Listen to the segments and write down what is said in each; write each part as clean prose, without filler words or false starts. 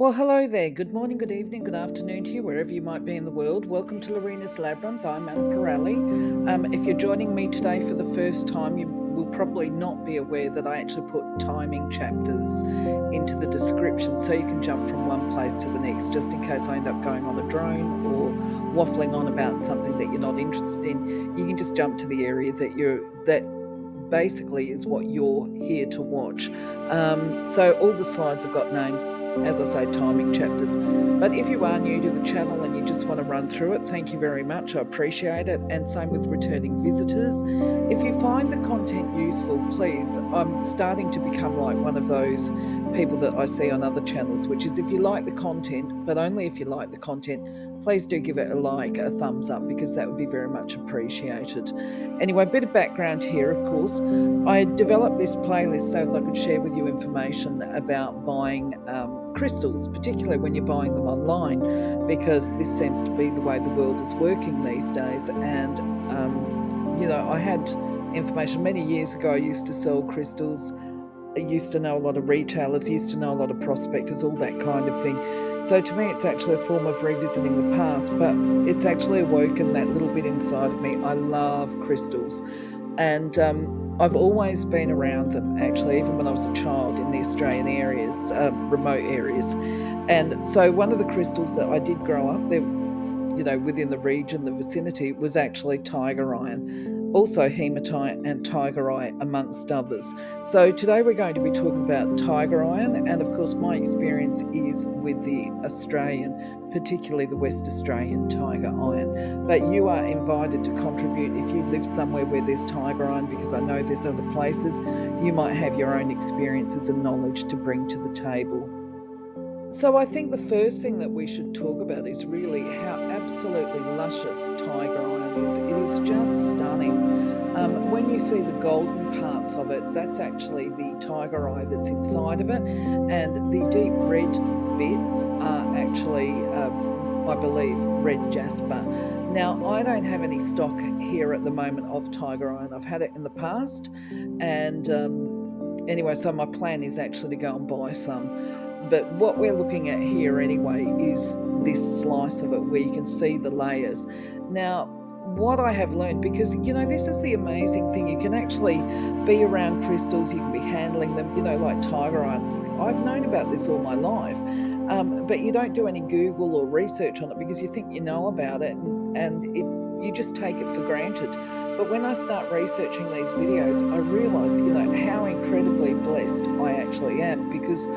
Well, hello there. Good morning, good evening, good afternoon to you, wherever you might be in the world. Welcome to Lorena's Labyrinth. I'm Anah Parreli. If you're joining me today for the first time, you will probably not be aware that I actually put timing chapters into the description so you can jump from one place to the next, just in case I end up going on a drone or waffling on about something that you're not interested in. You can just jump to the area that basically is what you're here to watch. So all the slides have got names, as I say, timing chapters. But if you are new to the channel and you just want to run through it, thank you very much. I appreciate it. And same with returning visitors. If you find the content useful, please, I'm starting to become like one of those people that I see on other channels, which is if you like the content, but only if you like the content, please do give it a like, a thumbs up, because that would be very much appreciated. Anyway, a bit of background here, of course. I developed this playlist so that I could share with you information about buying crystals, particularly when you're buying them online, because this seems to be the way the world is working these days. And, I had information many years ago. I used to sell crystals. I used to know a lot of retailers, used to know a lot of prospectors, all that kind of thing. So to me, it's actually a form of revisiting the past, but it's actually awoken that little bit inside of me. I love crystals. And I've always been around them, actually, even when I was a child in the Australian areas, remote areas. And so one of the crystals that I did grow up there, within the region, the vicinity, was actually tiger iron, also hematite and tiger eye, amongst others. So today we're going to be talking about tiger iron, and of course my experience is with the Australian, particularly the West Australian tiger iron. But you are invited to contribute if you live somewhere where there's tiger iron, because I know there's other places. You might have your own experiences and knowledge to bring to the table. So I think the first thing that we should talk about is really how absolutely luscious tiger iron is. It is just stunning. When you see the golden parts of it, that's actually the tiger eye that's inside of it, and the deep red bits are actually, I believe, red jasper. Now, I don't have any stock here at the moment of tiger iron. I've had it in the past, and anyway, so my plan is actually to go and buy some. But what we're looking at here anyway is this slice of it where you can see the layers. Now, what I have learned, because, this is the amazing thing, you can actually be around crystals, you can be handling them, like tiger iron. I've known about this all my life, but you don't do any Google or research on it because you think you know about it, and you just take it for granted. But when I start researching these videos, I realise, how incredibly blessed I actually am, because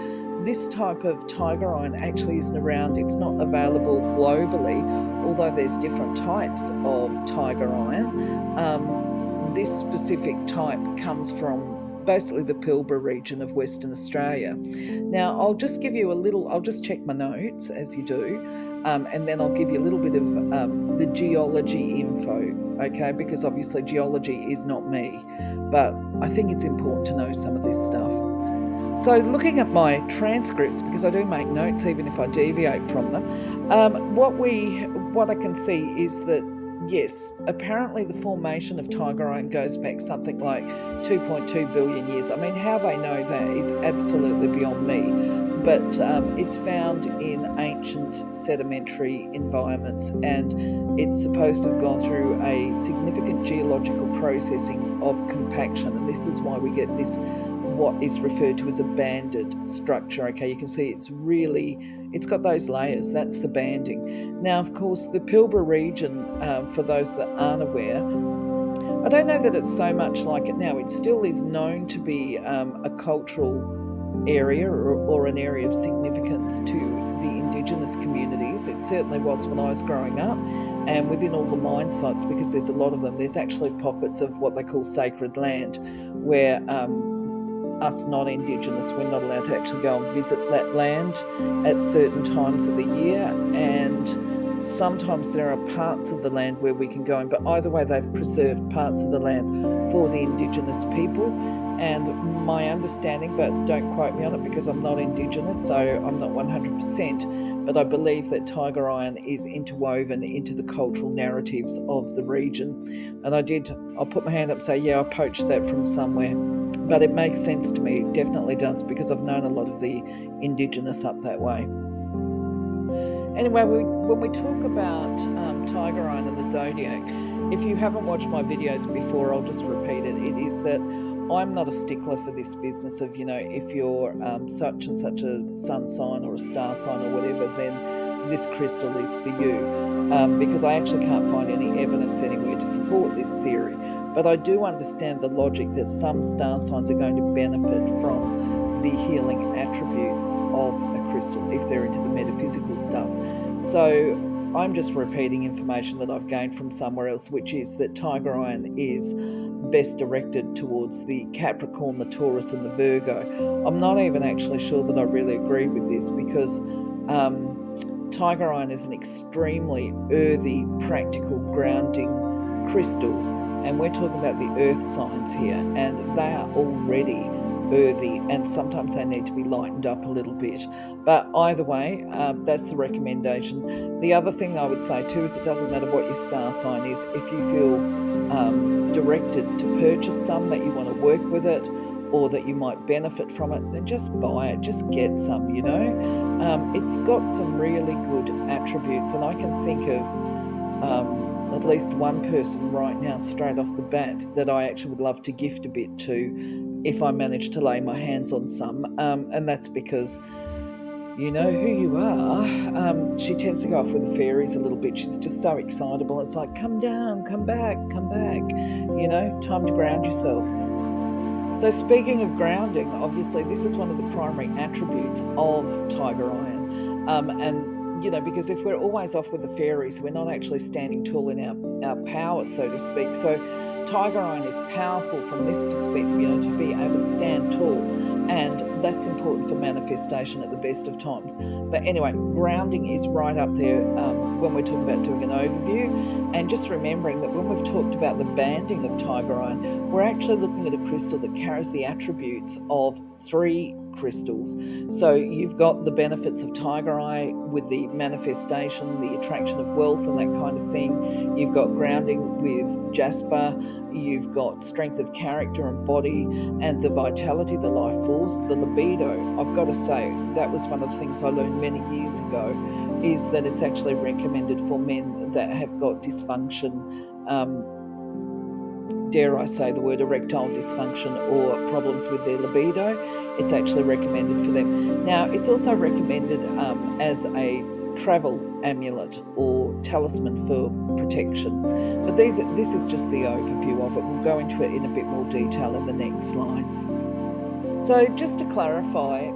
this type of tiger iron actually isn't around. It's not available globally, although there's different types of tiger iron. This specific type comes from basically the Pilbara region of Western Australia. Now, I'll just give you I'll just check my notes as you do, and then I'll give you a little bit of the geology info, okay? Because obviously geology is not me, but I think it's important to know some of this stuff. So looking at my transcripts, because I do make notes even if I deviate from them, what I can see is that, yes, apparently the formation of tiger iron goes back something like 2.2 billion years. I mean, how they know that is absolutely beyond me. But it's found in ancient sedimentary environments, and it's supposed to have gone through a significant geological processing of compaction. And this is why we get this, what is referred to as a banded structure. Okay, you can see it's got those layers. That's the banding. Now, of course, the Pilbara region, for those that aren't aware, I don't know that it's so much like it now. It still is known to be a cultural area or an area of significance to the Indigenous communities. It certainly was when I was growing up, and within all the mine sites, because there's a lot of them, there's actually pockets of what they call sacred land where us non-Indigenous, we're not allowed to actually go and visit that land at certain times of the year, and sometimes there are parts of the land where we can go in, but either way they've preserved parts of the land for the Indigenous people. And my understanding, but don't quote me on it because I'm not Indigenous, so I'm not 100%, but I believe that tiger iron is interwoven into the cultural narratives of the region. And I'll put my hand up and say, yeah, I poached that from somewhere. But it makes sense to me, it definitely does, because I've known a lot of the Indigenous up that way. Anyway, when we talk about Tiger Iron and the Zodiac, if you haven't watched my videos before, I'll just repeat it. It is that I'm not a stickler for this business of, if you're such and such a sun sign or a star sign or whatever, then this crystal is for you, because I actually can't find any evidence anywhere to support this theory. But I do understand the logic that some star signs are going to benefit from the healing attributes of a crystal if they're into the metaphysical stuff. So I'm just repeating information that I've gained from somewhere else, which is that Tiger Iron is best directed towards the Capricorn, the Taurus, and the Virgo. I'm not even actually sure that I really agree with this, because Tiger Iron is an extremely earthy, practical, grounding crystal, and we're talking about the earth signs here, and they are already earthy, and sometimes they need to be lightened up a little bit. But either way, that's the recommendation. The other thing I would say too is it doesn't matter what your star sign is. If you feel directed to purchase some, that you want to work with it, or that you might benefit from it, then just buy it, just get some, It's got some really good attributes, and I can think of at least one person right now straight off the bat that I actually would love to gift a bit to if I manage to lay my hands on some, and that's because you know who you are. She tends to go off with the fairies a little bit. She's just so excitable. It's like, come down, come back, time to ground yourself. So speaking of grounding, obviously this is one of the primary attributes of Tiger Iron, and because if we're always off with the fairies, we're not actually standing tall in our power, so to speak. So Tiger Iron is powerful from this perspective, to be able to stand tall, and that's important for manifestation at the best of times. But anyway, grounding is right up there when we're talking about doing an overview, and just remembering that when we've talked about the banding of Tiger Iron, we're actually looking at a crystal that carries the attributes of 3 crystals. So you've got the benefits of Tiger Eye with the manifestation, the attraction of wealth and that kind of thing. You've got grounding with Jasper. You've got strength of character and body, and the vitality, the life force, the libido. I've got to say, that was one of the things I learned many years ago, is that it's actually recommended for men that have got dysfunction, dare I say the word erectile dysfunction, or problems with their libido. It's actually recommended for them. Now, it's also recommended as a travel amulet or talisman for protection. But this is just the overview of it. We'll go into it in a bit more detail in the next slides. So just to clarify,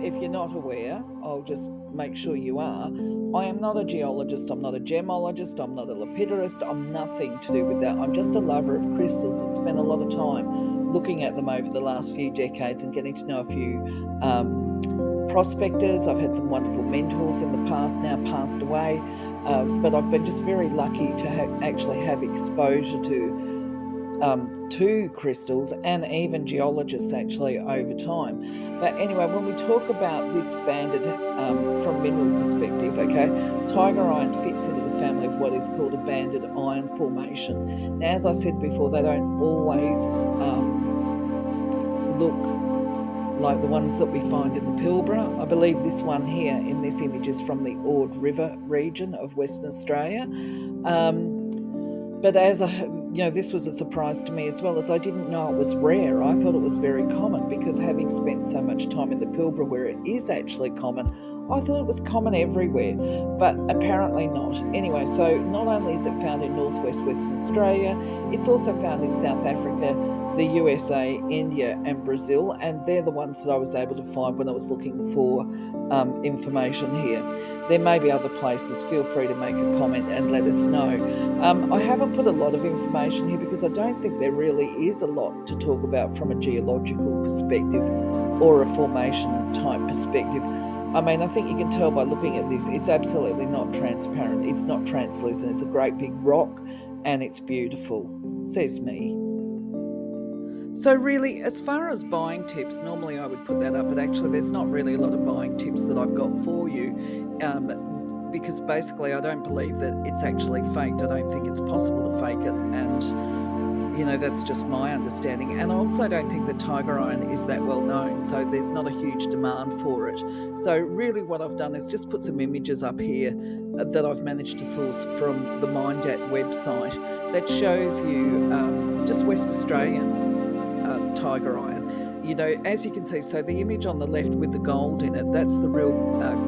if you're not aware, I'll just make sure you are. I am not a geologist, I'm not a gemologist, I'm not a lapidarist, I'm nothing to do with that. I'm just a lover of crystals and spent a lot of time looking at them over the last few decades and getting to know a few prospectors. I've had some wonderful mentors in the past, now passed away, but I've been just very lucky to actually have exposure to crystals and even geologists actually over time. But anyway, when we talk about this banded from mineral perspective, Tiger Iron fits into the family of what is called a banded iron formation. Now, as I said before, they don't always look like the ones that we find in the Pilbara. I believe this one here in this image is from the Ord River region of Western Australia. But as this was a surprise to me as well, as I didn't know it was rare. I thought it was very common, because having spent so much time in the Pilbara where it is actually common, I thought it was common everywhere, but apparently not. Anyway, so not only is it found in northwest Western Australia, it's also found in South Africa, the USA, India and Brazil, and they're the ones that I was able to find when I was looking for information here. There may be other places. Feel free to make a comment and let us know. I haven't put a lot of information here because I don't think there really is a lot to talk about from a geological perspective or a formation type perspective. I mean, I think you can tell by looking at this, it's absolutely not transparent. It's not translucent. It's a great big rock and it's beautiful, says me. So really, as far as buying tips, normally I would put that up, but actually there's not really a lot of buying tips that I've got for you, because basically I don't believe that it's actually faked. I don't think it's possible to fake it, and that's just my understanding. And I also don't think that tiger iron is that well known, so there's not a huge demand for it. So really what I've done is just put some images up here that I've managed to source from the Mindat website that shows you just West Australian tiger iron. As you can see, so the image on the left with the gold in it, that's the real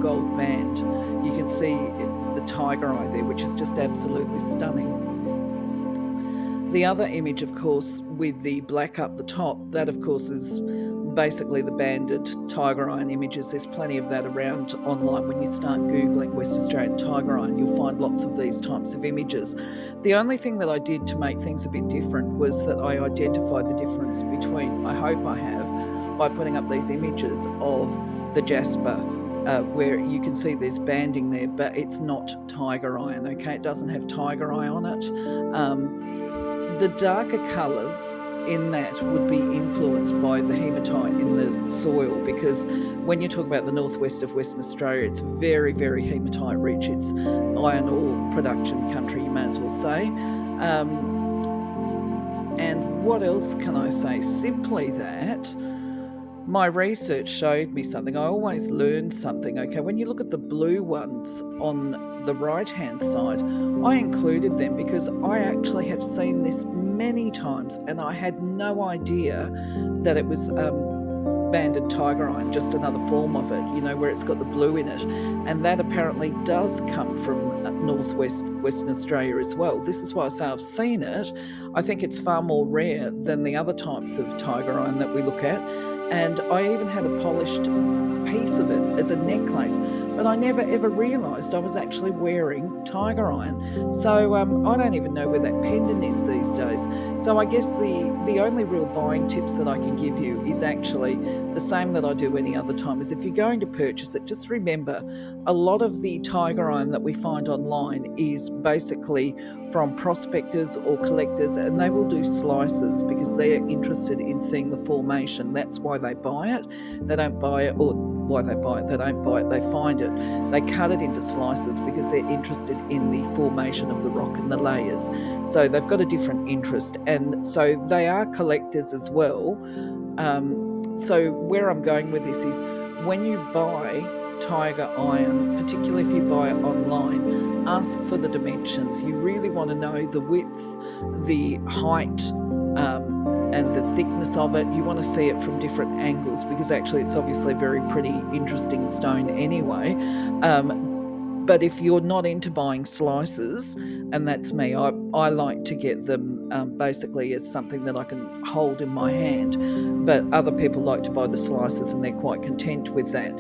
gold band. You can see the tiger eye there, which is just absolutely stunning. The other image, of course, with the black up the top, that of course is basically the banded tiger iron images. There's plenty of that around online. When you start Googling West Australian tiger iron, you'll find lots of these types of images. The only thing that I did to make things a bit different was that I identified the difference between, I hope I have, by putting up these images of the jasper, where you can see there's banding there, but it's not tiger iron, okay? It doesn't have tiger eye on it. The darker colours in that would be influenced by the hematite in the soil, because when you talk about the northwest of Western Australia, it's very, very hematite rich. It's iron ore production country, you may as well say. And what else can I say? Simply that my research showed me something. I always learn something, okay? When you look at the blue ones on the right-hand side, I included them because I actually have seen this many times and I had no idea that it was banded tiger iron, just another form of it, where it's got the blue in it. And that apparently does come from northwest Western Australia as well. This is why I say I've seen it. I think it's far more rare than the other types of tiger iron that we look at. And I even had a polished piece of it as a necklace, but I never ever realised I was actually wearing tiger iron. So I don't even know where that pendant is these days. So I guess the only real buying tips that I can give you is actually the same that I do any other time, is if you're going to purchase it, just remember a lot of the tiger iron that we find online is basically from prospectors or collectors, and they will do slices because they're interested in seeing the formation. That's why they buy it. They don't buy it, or why they buy it, they don't buy it, they find it. They cut it into slices because they're interested in the formation of the rock and the layers. So they've got a different interest, and so they are collectors as well. So where I'm going with this is, when you buy tiger iron, particularly if you buy it online, ask for the dimensions. You really want to know the width, the height, and the thickness of it. You want to see it from different angles, because actually it's obviously a very pretty, interesting stone anyway. But if you're not into buying slices, and that's me, I like to get them basically as something that I can hold in my hand. But other people like to buy the slices and they're quite content with that.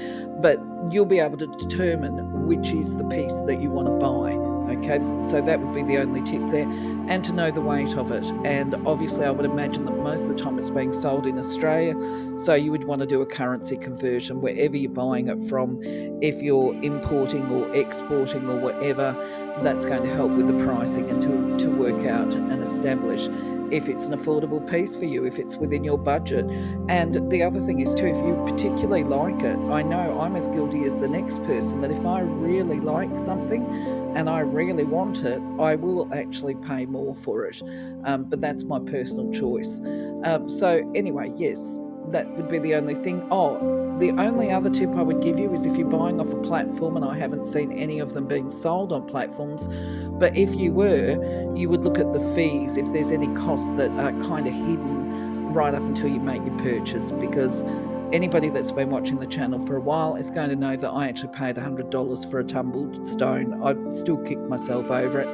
But you'll be able to determine which is the piece that you want to buy. Okay, so that would be the only tip there, and to know the weight of it. And obviously I would imagine that most of the time it's being sold in Australia, so you would want to do a currency conversion wherever you're buying it from. If you're importing or exporting or whatever, that's going to help with the pricing and to work out and establish if it's an affordable piece for you, if it's within your budget. And the other thing is too, if you particularly like it, I know I'm as guilty as the next person, that if I really like something and I really want it, I will actually pay more for it. But that's my personal choice. So anyway, yes, that would be the only thing. The only other tip I would give you is if you're buying off a platform, and I haven't seen any of them being sold on platforms, but if you were, you would look at the fees, if there's any costs that are kind of hidden right up until you make your purchase, because anybody that's been watching the channel for a while is going to know that I actually paid $100 for a tumbled stone. I still kicked myself over it,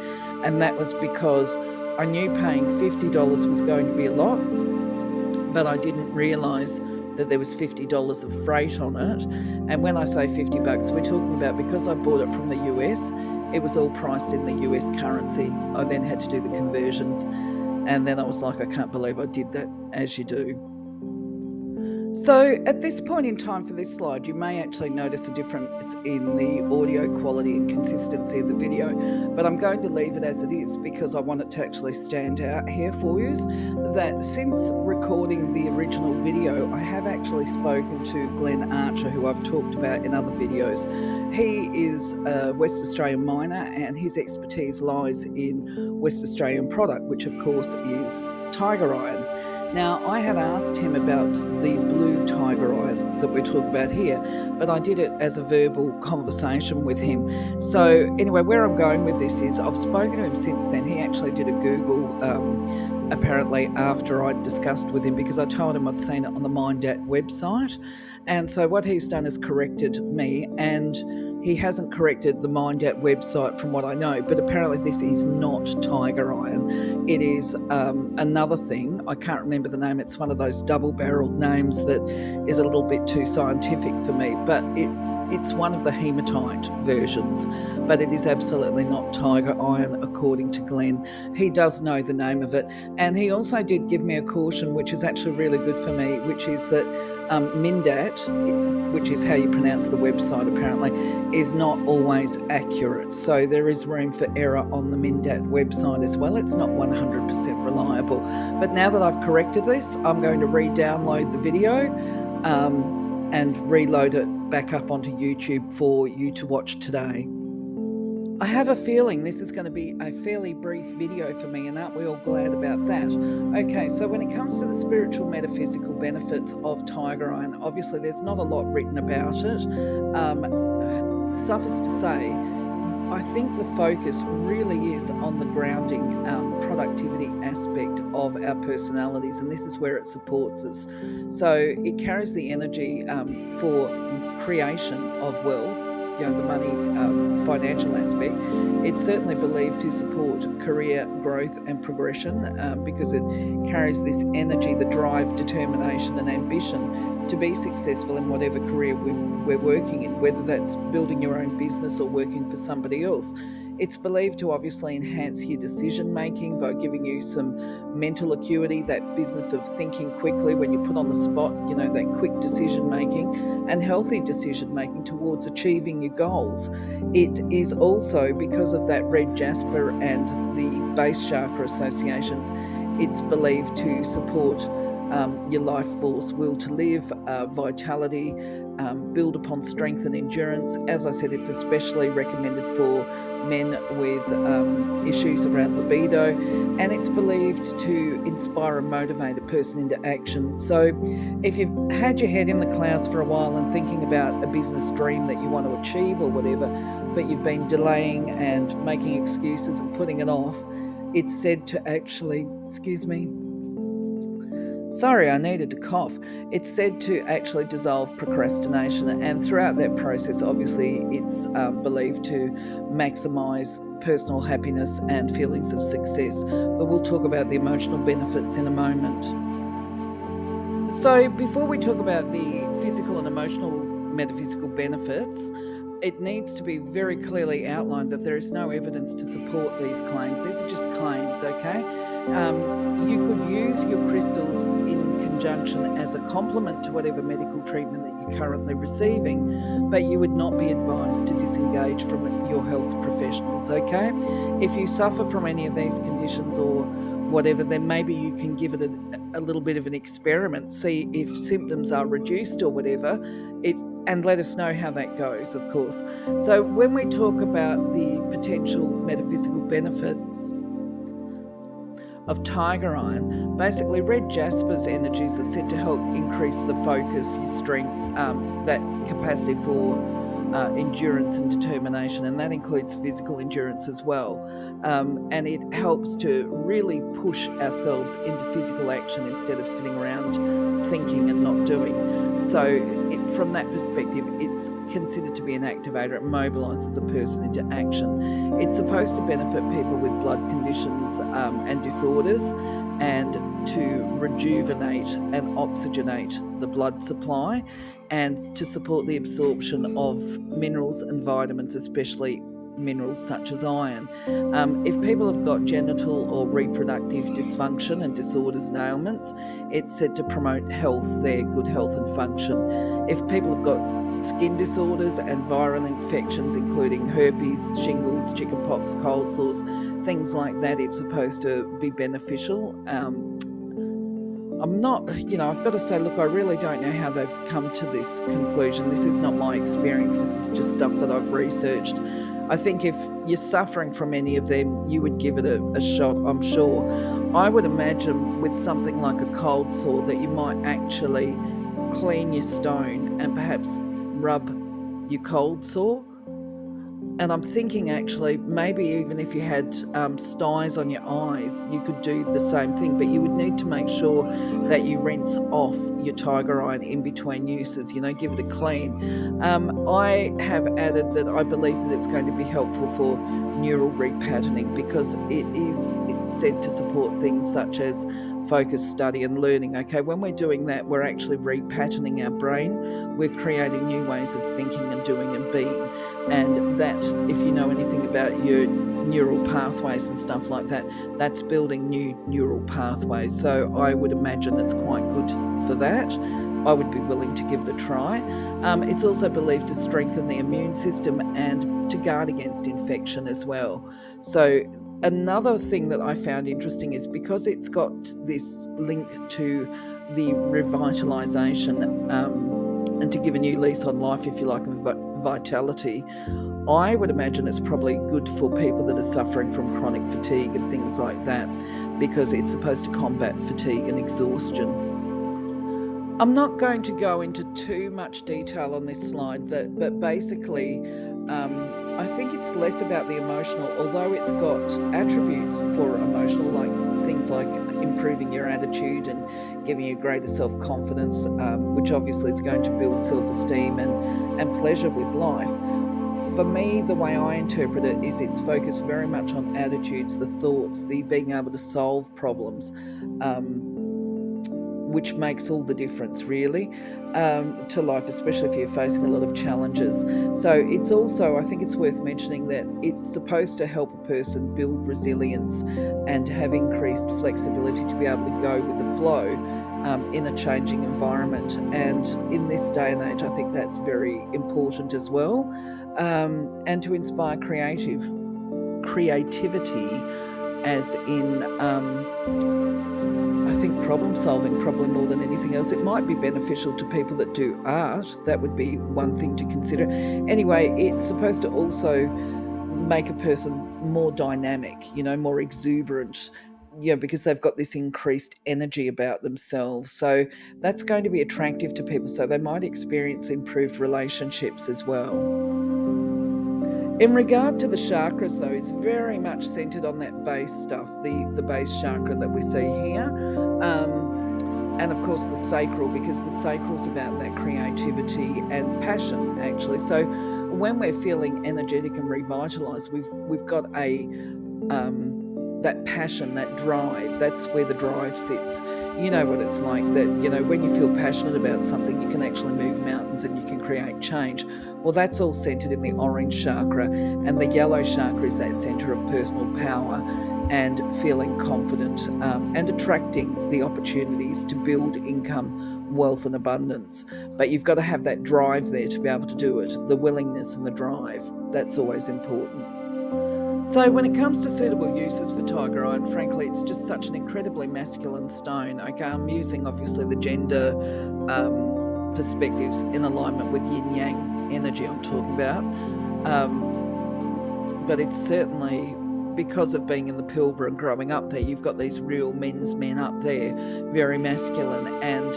and that was because I knew paying $50 was going to be a lot, but I didn't realise that there was $50 of freight on it. And when I say $50, we're talking about, because I bought it from the US, it was all priced in the US currency. I then had to do the conversions, and then I was like, I can't believe I did that, as you do. So at this point in time for this slide, you may actually notice a difference in the audio quality and consistency of the video, but I'm going to leave it as it is because I want it to actually stand out here for you, that since recording the original video, I have actually spoken to Glenn Archer, who I've talked about in other videos. He is a West Australian miner, and his expertise lies in West Australian product, which of course is tiger iron. Now, I had asked him about the blue tiger iron that we're talking about here, but I did it as a verbal conversation with him. So anyway, where I'm going with this is I've spoken to him since then. He actually did a Google apparently after I'd discussed with him, because I told him I'd seen it on the MindAt website. And so what he's done is corrected me, and he hasn't corrected the MindAt website from what I know, but apparently this is not tiger iron. It is another thing. I can't remember the name. It's one of those double-barreled names that is a little bit too scientific for me, but it's one of the hematite versions, but it is absolutely not tiger iron according to Glenn. He does know the name of it, and he also did give me a caution, which is actually really good for me, which is that MindAt, which is how you pronounce the website apparently, is not always accurate. So there is room for error on the MindAt website as well. It's not 100% reliable. But now that I've corrected this, I'm going to re-download the video and reload it back up onto YouTube for you to watch today. I have a feeling this is going to be a fairly brief video for me, and aren't we all glad about that? Okay, so when it comes to the spiritual metaphysical benefits of tiger iron, obviously there's not a lot written about it. Suffice to say, I think the focus really is on the grounding productivity aspect of our personalities, and this is where it supports us. So it carries the energy for creation of wealth, the money, financial aspect. It's certainly believed to support career growth and progression because it carries this energy, the drive, determination and ambition to be successful in whatever career we're working in, whether that's building your own business or working for somebody else. It's believed to obviously enhance your decision making by giving you some mental acuity, that business of thinking quickly when you're put on the spot, that quick decision making and healthy decision making towards achieving your goals. It is also, because of that red jasper and the base chakra associations, it's believed to support your life force, will to live, vitality, build upon strength and endurance. As I said, it's especially recommended for men with issues around libido, and it's believed to inspire and motivate a person into action. So if you've had your head in the clouds for a while and thinking about a business dream that you want to achieve or whatever, but you've been delaying and making excuses and putting it off, it's said to actually, Sorry, I needed to cough. It's said to actually dissolve procrastination, and throughout that process, obviously, it's believed to maximise personal happiness and feelings of success. But we'll talk about the emotional benefits in a moment. So before we talk about the physical and emotional metaphysical benefits, it needs to be very clearly outlined that there is no evidence to support these claims. These are just claims, okay? You could use your crystals in conjunction as a complement to whatever medical treatment that you're currently receiving, but you would not be advised to disengage from your health professionals, okay? If you suffer from any of these conditions or whatever, then maybe you can give it a little bit of an experiment, see if symptoms are reduced or whatever, and let us know how that goes, of course. So when we talk about the potential metaphysical benefits of tiger iron, basically red jasper's energies are said to help increase the focus, your strength, that capacity for endurance and determination, and that includes physical endurance as well. And it helps to really push ourselves into physical action instead of sitting around thinking and not doing. So from that perspective, it's considered to be an activator. It mobilises a person into action. It's supposed to benefit people with blood conditions and disorders, and to rejuvenate and oxygenate the blood supply, and to support the absorption of minerals and vitamins, especially minerals such as iron. If people have got genital or reproductive dysfunction and disorders and ailments, it's said to promote health there, good health and function. If people have got skin disorders and viral infections, including herpes, shingles, chickenpox, cold sores, things like that, it's supposed to be beneficial. I'm not, I've got to say, look, I really don't know how they've come to this conclusion. This is not my experience. This is just stuff that I've researched. I think if you're suffering from any of them, you would give it a shot, I'm sure. I would imagine with something like a cold sore that you might actually clean your stone and perhaps rub your cold sore. And I'm thinking actually, maybe even if you had styes on your eyes, you could do the same thing, but you would need to make sure that you rinse off your tiger iron in between uses, give it a clean. I have added that I believe that it's going to be helpful for neural repatterning because it's said to support things such as focus, study and learning. Okay, when we're doing that, we're actually repatterning our brain. We're creating new ways of thinking and doing and being. And that, if you know anything about your neural pathways and stuff like that, that's building new neural pathways. So I would imagine it's quite good for that. I would be willing to give it a try. It's also believed to strengthen the immune system and to guard against infection as well. So another thing that I found interesting is because it's got this link to the revitalization and to give a new lease on life, if you like, and vitality, I would imagine it's probably good for people that are suffering from chronic fatigue and things like that, because it's supposed to combat fatigue and exhaustion. I'm not going to go into too much detail on this slide, but basically I think it's less about the emotional, although it's got attributes for emotional, like things like improving your attitude and giving you greater self-confidence, which obviously is going to build self-esteem and pleasure with life. For me, the way I interpret it is it's focused very much on attitudes, the thoughts, the being able to solve problems, which makes all the difference really to life, especially if you're facing a lot of challenges. So it's also, I think it's worth mentioning that it's supposed to help a person build resilience and have increased flexibility to be able to go with the flow in a changing environment. And in this day and age, I think that's very important as well. And to inspire creativity, as in I think problem solving, probably more than anything else. It might be beneficial to people that do art. That would be one thing to consider. Anyway, it's supposed to also make a person more dynamic, more exuberant, because they've got this increased energy about themselves. So that's going to be attractive to people. So they might experience improved relationships as well. In regard to the chakras, though, it's very much centered on that base stuff, the base chakra that we see here. And of course the sacral, because the sacral is about that creativity and passion, actually. So when we're feeling energetic and revitalized, we've got that passion, that drive. That's where the drive sits. You know what it's like, that when you feel passionate about something, you can actually move mountains and you can create change. Well, that's all centered in the orange chakra, and the yellow chakra is that center of personal power and feeling confident and attracting the opportunities to build income, wealth and abundance. But you've got to have that drive there to be able to do it, the willingness and the drive. That's always important. So when it comes to suitable uses for tiger iron, frankly, it's just such an incredibly masculine stone. Okay, I'm using obviously the gender perspectives in alignment with yin-yang energy I'm talking about. But it's certainly, because of being in the Pilbara and growing up there, you've got these real men's men up there, very masculine, and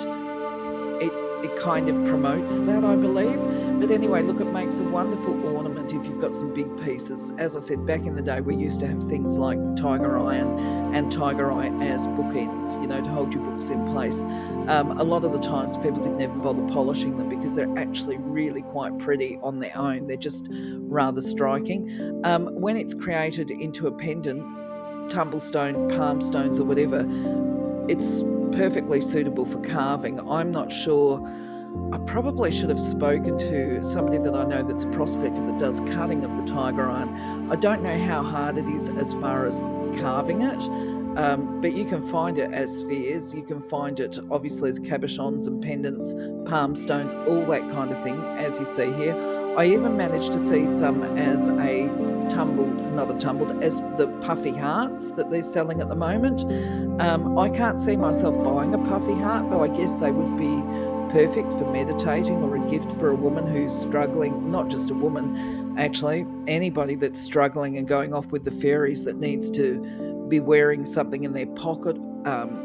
it kind of promotes that, I believe. But anyway, look, it makes a wonderful ornament if you've got some big pieces. As I said, back in the day, we used to have things like tiger iron and tiger eye as bookends, to hold your books in place. A lot of the times people didn't even bother polishing them because they're actually really quite pretty on their own. They're just rather striking. When it's created into a pendant, tumblestone, palm stones or whatever, it's perfectly suitable for carving. I'm not sure. I probably should have spoken to somebody that I know that's a prospector that does cutting of the tiger iron. I don't know how hard it is as far as carving it, but you can find it as spheres. You can find it obviously as cabochons and pendants, palm stones, all that kind of thing, as you see here. I even managed to see some as a as the puffy hearts that they're selling at the moment. I can't see myself buying a puffy heart, but I guess they would be perfect for meditating or a gift for a woman who's struggling. Not just a woman, actually, anybody that's struggling and going off with the fairies that needs to be wearing something in their pocket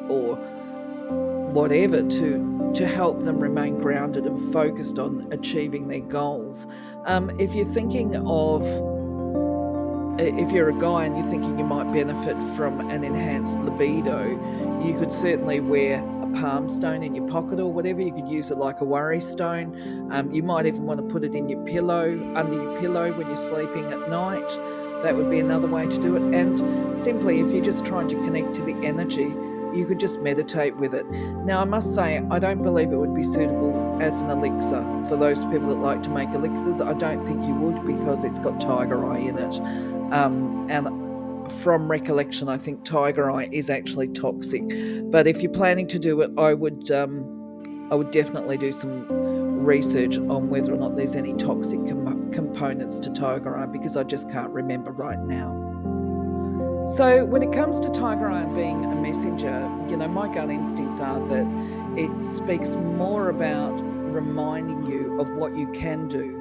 or whatever to help them remain grounded and focused on achieving their goals. If you're thinking of, if you're a guy and you're thinking you might benefit from an enhanced libido, you could certainly wear a palm stone in your pocket or whatever. You could use it like a worry stone. You might even want to put it in your pillow, under your pillow when you're sleeping at night. That would be another way to do it. And simply, if you're just trying to connect to the energy, you could just meditate with it. Now, I must say, I don't believe it would be suitable as an elixir. For those people that like to make elixirs, I don't think you would, because it's got tiger eye in it. And from recollection, I think tiger eye is actually toxic. But if you're planning to do it, I would definitely do some research on whether or not there's any toxic components to tiger eye, because I just can't remember right now. So when it comes to tiger eye and being a messenger, my gut instincts are that it speaks more about reminding you of what you can do,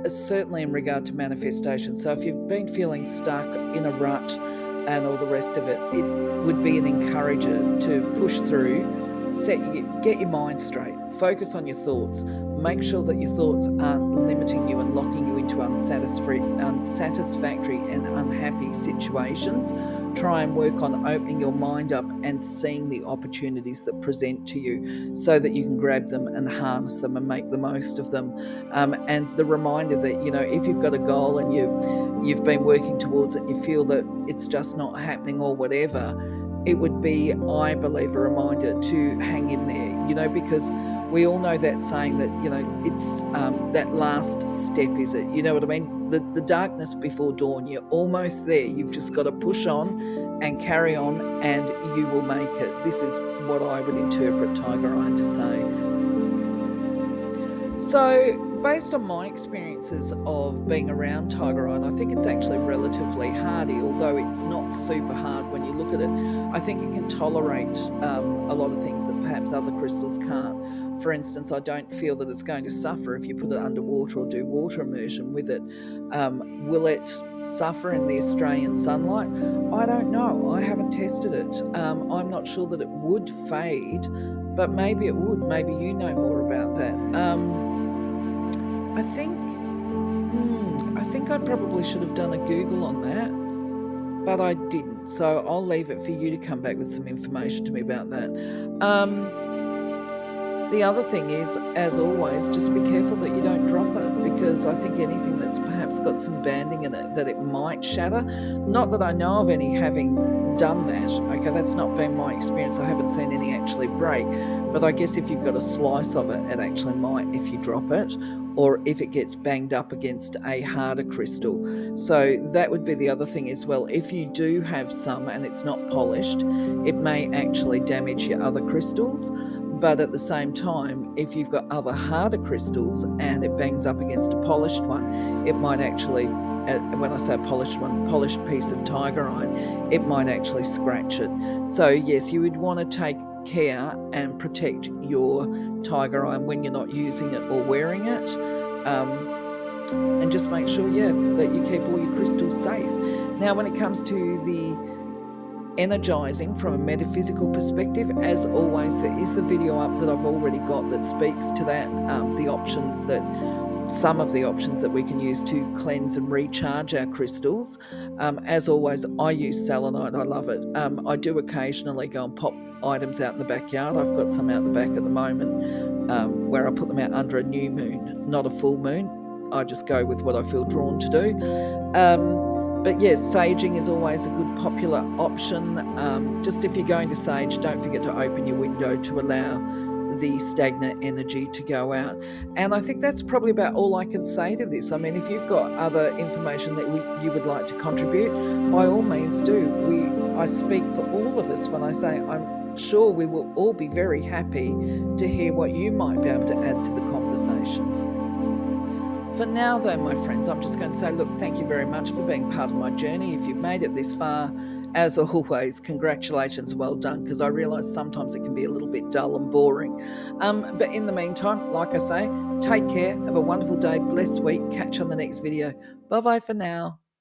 certainly in regard to manifestation. So if you've been feeling stuck in a rut and all the rest of it, it would be an encourager to push through, get your mind straight, focus on your thoughts, make sure that your thoughts aren't limiting you and locking you into unsatisfactory and unhappy situations. Try and work on opening your mind up and seeing the opportunities that present to you, so that you can grab them and harness them and make the most of them. And the reminder that, if you've got a goal and you've been working towards it and you feel that it's just not happening or whatever, it would be, I believe, a reminder to hang in there, because we all know that saying that, it's that last step, is it? You know what I mean? The darkness before dawn, you're almost there. You've just got to push on and carry on, and you will make it. This is what I would interpret tiger eye to say. So, based on my experiences of being around tiger eye, and I think it's actually relatively hardy, although it's not super hard when you look at it. I think it can tolerate a lot of things that perhaps other crystals can't. For instance, I don't feel that it's going to suffer if you put it underwater or do water immersion with it. Will it suffer in the Australian sunlight? I don't know. I haven't tested it. I'm not sure that it would fade, but maybe it would. Maybe you know more about that. I think I probably should have done a Google on that, but I didn't. So I'll leave it for you to come back with some information to me about that. The other thing is, as always, just be careful that you don't drop it, because I think anything that's perhaps got some banding in it, that it might shatter. Not that I know of any having done that. Okay, that's not been my experience. I haven't seen any actually break. But I guess if you've got a slice of it, it actually might if you drop it, or if it gets banged up against a harder crystal. So that would be the other thing as well. If you do have some and it's not polished, it may actually damage your other crystals. But at the same time, if you've got other harder crystals and it bangs up against a polished one, it might actually, when I say a polished one, polished piece of tiger eye, it might actually scratch it. So yes, you would want to take care and protect your tiger eye when you're not using it or wearing it. And just make sure, that you keep all your crystals safe. Now, when it comes to the energizing from a metaphysical perspective, as always, there is the video up that I've already got that speaks to that, some of the options that we can use to cleanse and recharge our crystals. As always, I use selenite. I love it. I do occasionally go and pop items out in the backyard. I've got some out the back at the moment, where I put them out under a new moon, not a full moon. I just go with what I feel drawn to do. But yes, saging is always a good popular option. Just if you're going to sage, don't forget to open your window to allow the stagnant energy to go out. And I think that's probably about all I can say to this. I mean, if you've got other information that you would like to contribute, by all means do. I speak for all of us when I say I'm sure we will all be very happy to hear what you might be able to add to the conversation. For now, though, my friends, I'm just going to say, look, thank you very much for being part of my journey. If you've made it this far, as always, congratulations, well done, because I realise sometimes it can be a little bit dull and boring. But in the meantime, like I say, take care, have a wonderful day, blessed week, catch you on the next video. Bye-bye for now.